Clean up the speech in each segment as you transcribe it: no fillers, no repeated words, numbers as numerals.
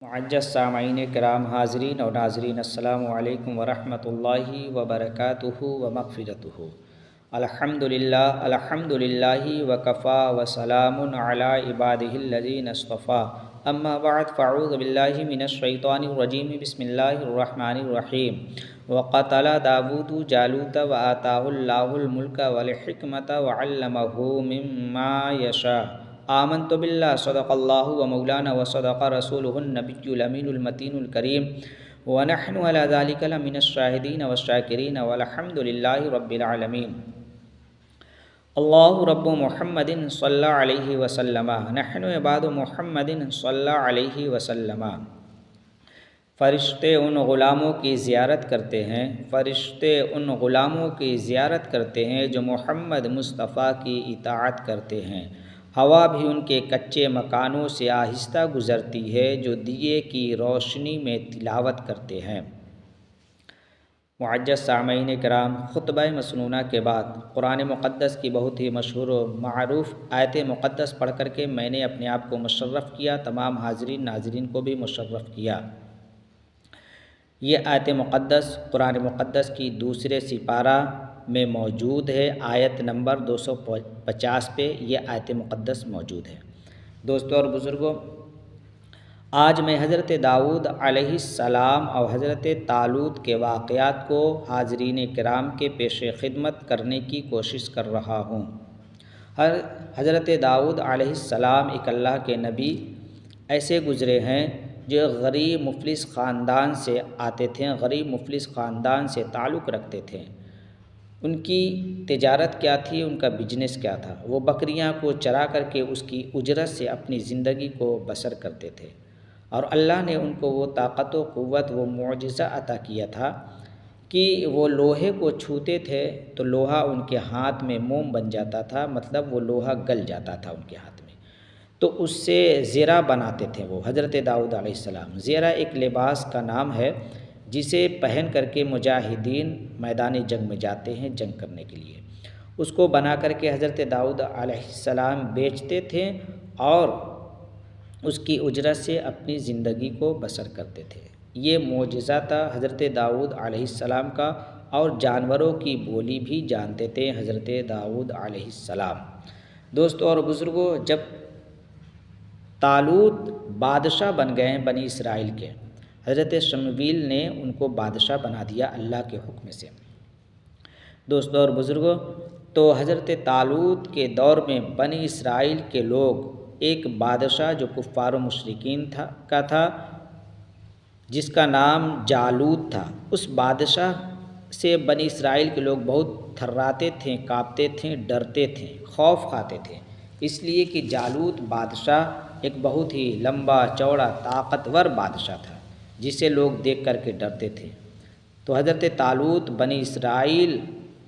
मुअज़्ज़ज़ सामईन किराम हाज़रीन और नाज़रीन अस्सलामु अलैकुम वरहमतुल्लाहि वबरकातुहु व मग़फ़िरतुहु। अल्हम्दुलिल्लाह अल्हम्दुलिल्लाहि वकफ़ा व सलामुन अला इबादिहिल्लज़ीना इस्तफ़ा। अम्मा बअद फ़अऊज़ु बिल्लाहि मिनश्शैतानिर रजीम बिस्मिल्लाहिर रहमानिर रहीम। व क़तल दाऊद जालूत व आताहुल्लाहुल मुल्क वल हिकमत व अल्लमहु मिम्मा यशा। आमन्तु बिल्लाह सदक़ल्लाहु व मौलाना व सदक़ रसूलुहुन नबियुल अमीनुल मतीनुल करीम व नहनु अला ज़ालिका लमिनश शाहिदीन व शाकिरीन वल्हम्दुलिल्लाहि रब्बिल आलमीन। अल्लाहु रब्बु मुहम्मदिन सल्लल्लाहु अलैहि वसल्लम नहनु इबादु मुहम्मदिन सल्लल्लाहु अलैहि वसल्लम। फ़रिश्ते उन ग़ुलामों की ज़ियारत करते हैं, फ़रिश्ते उन ग़ुलामों की ज़ियारत करते हैं जो मुहम्मद मुस्तफ़ा की इताअत करते हैं। हवा भी उनके कच्चे मकानों से आहिस्ता गुज़रती है जो दिए की रोशनी में तिलावत करते हैं। मुअज़्ज़ज़ सामईन किराम, खुतबा मसनूना के बाद कुरान मुक़द्दस की बहुत ही मशहूर व मारूफ़ आयत मुक़द्दस पढ़ कर के मैंने अपने आप को मुशर्रफ़ किया, तमाम हाज़रीन नाज़रीन को भी मुशर्रफ़ किया। ये आयत मुक़द्दस कुरान मुक़द्दस की दूसरे सिपारा में मौजूद है। आयत नंबर 250 पे ये आयत मुक़द्दस मौजूद है। दोस्तों और बुज़ुर्गों, आज मैं हज़रत दाऊद अलैहिस्सलाम और हज़रत तालूत के वाक़यात को हाज़रीन किराम के पेश खिदमत करने की कोशिश कर रहा हूँ। हज़रत दाऊद अलैहिस्सलाम एक अल्लाह के नबी ऐसे गुज़रे हैं जो गरीब मुफलिस ख़ानदान से आते थे, गरीब मुफलिस ख़ानदान से ताल्लुक़ रखते थे। उनकी तिजारत क्या थी, उनका बिजनेस क्या था? वो बकरियां को चरा करके उसकी उजरत से अपनी ज़िंदगी को बसर करते थे और अल्लाह ने उनको वो ताकत व क़ुव्वत, वो मुअजिज़ा अता किया था कि वो लोहे को छूते थे तो लोहा उनके हाथ में मोम बन जाता था, मतलब वो लोहा गल जाता था उनके हाथ में। तो उससे ज़ेरा बनाते थे वो हज़रत दाऊद अलैहिस्सलाम। ज़ेरा एक लिबास का नाम है जिसे पहन करके मुजाहिदीन मैदान जंग में जाते हैं जंग करने के लिए। उसको बना करके हज़रत दाऊद अलैहिस्सलाम बेचते थे और उसकी उजरत से अपनी ज़िंदगी को बसर करते थे। ये मोजज़ा था हज़रत दाऊद अलैहिस्सलाम का, और जानवरों की बोली भी जानते थे हज़रत दाऊद अलैहिस्सलाम। दोस्तों और बुज़ुर्गों, जब तालूत बादशाह बन गए हैं बनी इसराइल के, हज़रत शमूएल ने उनको बादशाह बना दिया अल्लाह के हुक्म से। दोस्तों और बुज़ुर्गों, तो हज़रत तालूत के दौर में बनी इसराइल के लोग एक बादशाह जो कुफ़ार व मुशरिकीन था जिसका नाम जालूत था, उस बादशाह से बनी इसराइल के लोग बहुत थर्राते थे, काँपते थे, डरते थे, खौफ खाते थे। इसलिए कि जालूत बादशाह एक बहुत ही लंबा चौड़ा ताकतवर बादशाह था जिसे लोग देख कर के डरते थे। तो हज़रत तालूत बनी इसराइल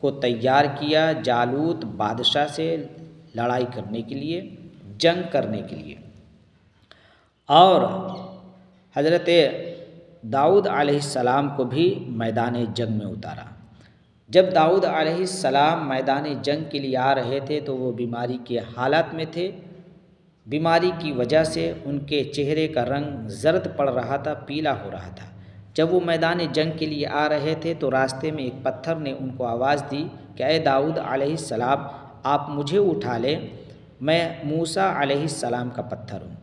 को तैयार किया जालूत बादशाह से लड़ाई करने के लिए, जंग करने के लिए, और हज़रत दाऊद अलैहिस्सलाम को भी मैदान जंग में उतारा। जब दाऊद अलैहिस्सलाम मैदान जंग के लिए आ रहे थे तो वो बीमारी के हालात में थे। बीमारी की वजह से उनके चेहरे का रंग ज़र्द पड़ रहा था, पीला हो रहा था। जब वो मैदान जंग के लिए आ रहे थे तो रास्ते में एक पत्थर ने उनको आवाज़ दी कि ए दाऊद अलैहिस्सलाम, आप मुझे उठा लें, मैं मूसा अलैहिस्सलाम का पत्थर हूँ।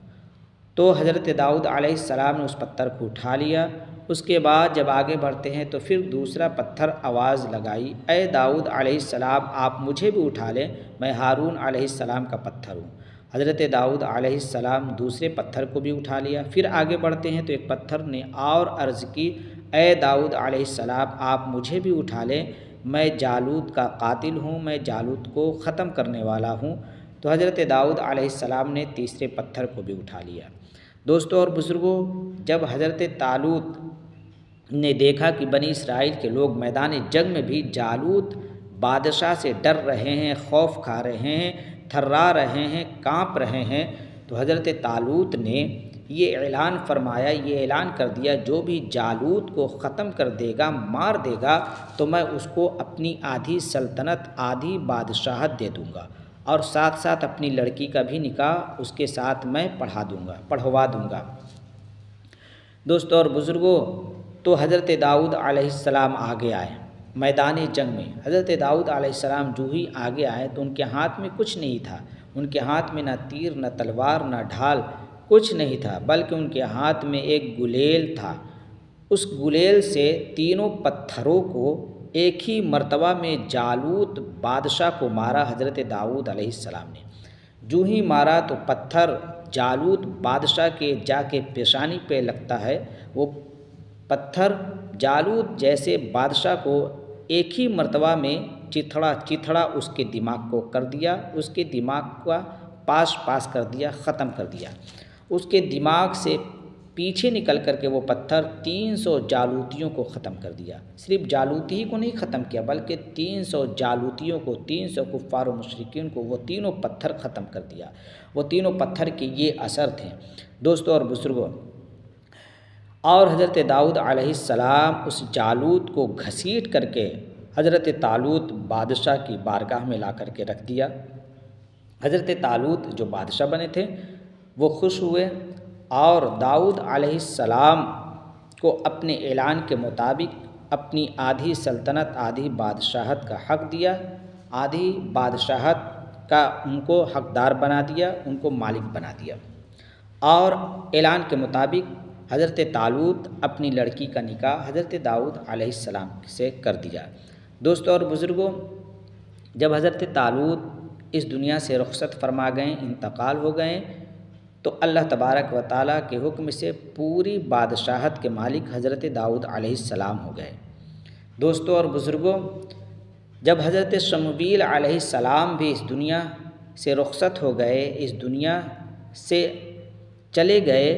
तो हज़रत दाऊद अलैहिस्सलाम ने उस पत्थर को उठा लिया। उसके बाद जब आगे बढ़ते हैं तो फिर दूसरा पत्थर आवाज़ लगाई, ए दाऊद अलैहिस्सलाम, आप मुझे भी उठा लें, मैं हारून अलैहिस्सलाम का पत्थर हूँ। हज़रत दाऊद अलैहिस्सलाम दूसरे पत्थर को भी उठा लिया। फिर आगे बढ़ते हैं तो एक पत्थर ने और अर्ज़ की, ए दाऊद अलैहिस्सलाम, आप मुझे भी उठा लें, मैं जालूत का कातिल हूँ, मैं जालूत को ख़त्म करने वाला हूँ। तो हज़रत दाऊद अलैहिस्सलाम ने तीसरे पत्थर को भी उठा लिया। दोस्तों और बुज़ुर्गों, जब हज़रत तालूत ने देखा कि बनी इसराइल के लोग मैदान जंग में भी जालूत बादशाह से डर रहे हैं, खौफ खा रहे हैं, थर्रा रहे हैं, काँप रहे हैं, तो हज़रत तालूत ने ये ऐलान फरमाया, ये ऐलान कर दिया, जो भी जालूत को ख़त्म कर देगा, मार देगा, तो मैं उसको अपनी आधी सल्तनत, आधी बादशाहत दे दूँगा और साथ साथ अपनी लड़की का भी निकाह उसके साथ मैं पढ़वा दूँगा। दोस्तों और बुज़ुर्गों, तो हज़रत दाऊद अलैहिस्सलाम आगे आए मैदान जंग में। हज़रत दाऊद अलैहिस्सलाम जो ही आगे आए तो उनके हाथ में कुछ नहीं था। उनके हाथ में न तीर, न तलवार, न ढाल, कुछ नहीं था, बल्कि उनके हाथ में एक गुलेल था। उस गुलेल से तीनों पत्थरों को एक ही मर्तबा में जालूत बादशाह को मारा हज़रत दाऊद अलैहिस्सलाम ने। जो ही मारा तो पत्थर जालूत बादशाह के जाके पेशानी पे लगता है। वो पत्थर जालूत जैसे बादशाह को एक ही मर्तबा में चिथड़ा चिथड़ा उसके दिमाग को कर दिया, उसके दिमाग का पास कर दिया, ख़त्म कर दिया। उसके दिमाग से पीछे निकल कर के वो पत्थर 300 जालूतियों को ख़त्म कर दिया। सिर्फ जालूती ही को नहीं ख़त्म किया, बल्कि 300 जालूतियों को, 300 कुफ़ार व मुशरिकीन को वो तीनों पत्थर ख़त्म कर दिया। वो तीनों पत्थर के ये असर थे दोस्तों और बुज़ुर्गों। और हज़रत दाऊद अलैहिस्सलाम उस जालूत को घसीट करके हज़रत तालूत बादशाह की बारगाह में ला कर के रख दिया। हज़रत तालूत जो बादशाह बने थे वो खुश हुए और दाऊद अलैहिस्सलाम को अपने ऐलान के मुताबिक अपनी आधी सल्तनत, आधी बादशाहत का हक़ दिया, आधी बादशाहत का उनको हक़दार बना दिया, उनको मालिक बना दिया। और ऐलान के मुताबिक हज़रत तालूत अपनी लड़की का निकाह हज़रत दाऊद अलैहिस्सलाम से कर दिया। दोस्तों और बुज़ुर्गों, जब हज़रत तालूत इस दुनिया से रुखसत फरमा गए, इंतकाल हो गए, तो अल्लाह तबारक व तआला के हुक्म से पूरी बादशाहत के मालिक हज़रत दाऊद अलैहिस्सलाम हो गए। दोस्तों और बुज़ुर्गों, जब हज़रत शमूएल अलैहिस्सलाम भी इस दुनिया से रुखसत हो गए, इस दुनिया से चले गए,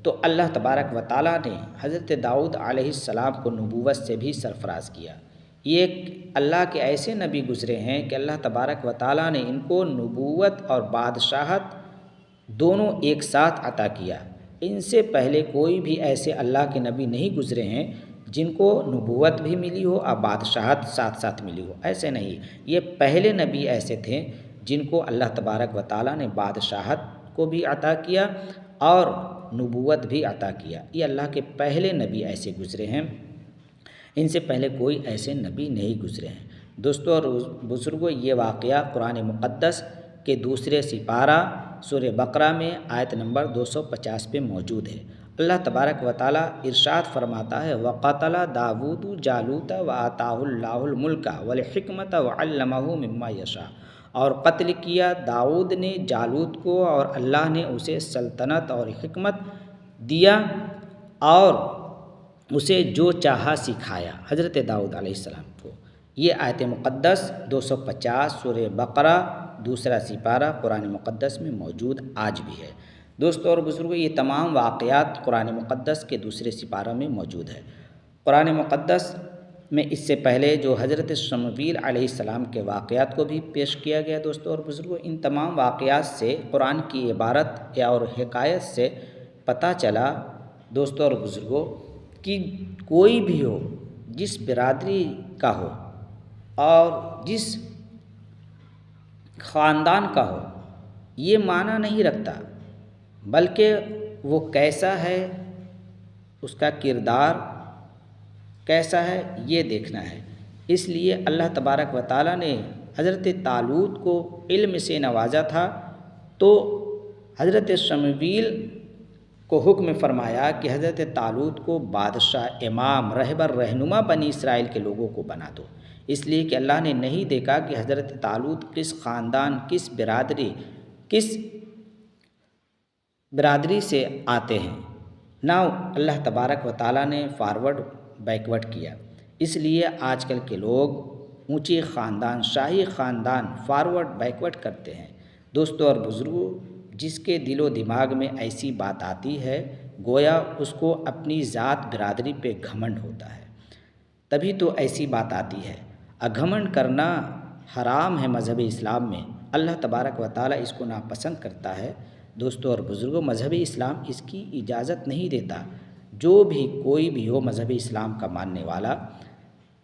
तो अल्लाह तबारक व तआला ने हज़रत दाऊद अलैहिस्सलाम को नबूवत से भी सरफराज किया। ये अल्लाह के ऐसे नबी गुज़रे हैं कि अल्लाह तबारक व तआला ने इनको नबूवत और बादशाहत दोनों एक साथ अता किया। इनसे पहले कोई भी ऐसे अल्लाह के नबी नहीं गुज़रे हैं जिनको नबूवत भी मिली हो और बादशाहत साथ साथ मिली हो। ऐसे नहीं, ये पहले नबी ऐसे थे जिनको अल्लाह तबारक व तआला ने बादशाहत को भी अता किया और नबूवत भी अता किया। ये अल्लाह के पहले नबी ऐसे गुज़रे हैं, इनसे पहले कोई ऐसे नबी नहीं गुज़रे हैं। दोस्तों और बुज़ुर्गों, ये वाक़या कुरान मुक़द्दस के दूसरे सिपारा सूरह बकरा में आयत नंबर 250 पे मौजूद है। अल्लाह तबारक व तआला इरशाद फरमाता है, वक़तला दाऊद जालूत व आताहुल्लाहुल मुल्क वल हिकमत व अल्लमहु मिम्मा यशा। और कत्ल किया दाऊद ने जालूत को और अल्लाह ने उसे सल्तनत और हिकमत दिया और उसे जो चाहा सिखाया हज़रत दाऊद अलैहिस्सलाम को। ये आयत मुक़द्दस 250 सूरह बकरा दूसरा सिपारा कुरान मुक़द्दस में मौजूद आज भी है। दोस्तों और बुज़ुर्गों, ये तमाम वाक़यात कुरान मुक़द्दस के दूसरे सिपारा में मौजूद है। कुरान मुक़द्दस में इससे पहले जो हज़रत शमूएल अलैहिस्सलाम के वाक़यात को भी पेश किया गया। दोस्तों और बुज़ुर्गों, इन तमाम वाक़यात से कुरान की इबारत और हिकायत से पता चला दोस्तों और बुज़ुर्गों कि कोई भी हो, जिस बिरादरी का हो और जिस ख़ानदान का हो, ये माना नहीं रखता, बल्कि वो कैसा है, उसका किरदार कैसा है, ये देखना है। इसलिए अल्लाह तबारक व तआला ने हज़रत तालूत को इल्म से नवाजा था, तो हज़रत शमूएल को हुक्म फरमाया कि हज़रत तालूत को बादशाह, इमाम, रहबर, रहनुमा बनी इसराइल के लोगों को बना दो। इसलिए कि अल्लाह ने नहीं देखा कि हज़रत तालूत किस ख़ानदान, किस बिरादरी से आते हैं, ना अल्लाह तबारक व तआला ने फॉरवर्ड बैकवर्ड किया। इसलिए आजकल के लोग ऊंचे ख़ानदान, शाही ख़ानदान फॉरवर्ड बैकवर्ड करते हैं। दोस्तों और बुज़ुर्गों, जिसके दिलो दिमाग में ऐसी बात आती है, गोया उसको अपनी ज़ात बिरादरी पे घमंड होता है, तभी तो ऐसी बात आती है। घमंड करना हराम है मज़हब इस्लाम में। अल्लाह तबारक व तआला इसको नापसंद करता है। दोस्तों और बुज़ुर्गों, मज़हब इस्लाम इसकी इजाज़त नहीं देता। जो भी कोई भी हो मज़हब इस्लाम का मानने वाला,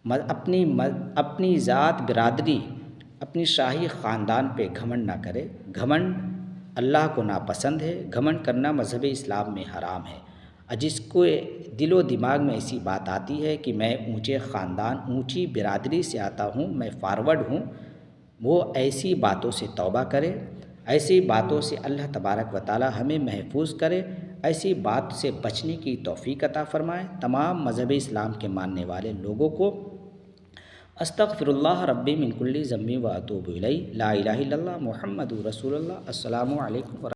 अपनी ज़ात बिरादरी, अपनी शाही ख़ानदान पे घमंड ना करे। घमंड अल्लाह को नापसंद है। घमंड करना मज़हब इस्लाम में हराम है। और जिसको दिलो दिमाग में ऐसी बात आती है कि मैं ऊंचे ख़ानदान ऊंची बिरादरी से आता हूँ, मैं फॉरवर्ड हूँ, वो ऐसी बातों से तौबा करे, ऐसी बातों से अल्लाह तबारक व तआला हमें महफूज करे, ऐसी बात से बचने की तौफीक अता फ़रमाए। तमाम मज़हब इस्लाम के मानने वाले लोगों को अस्तग़फ़िरुल्लाह रब्बी मिन कुल्ली ज़म्बी व अतूबु इलैह, ला इलाहा इल्लल्लाह मुहम्मदुर रसूलुल्लाह। अस्सलामु अलैकुम।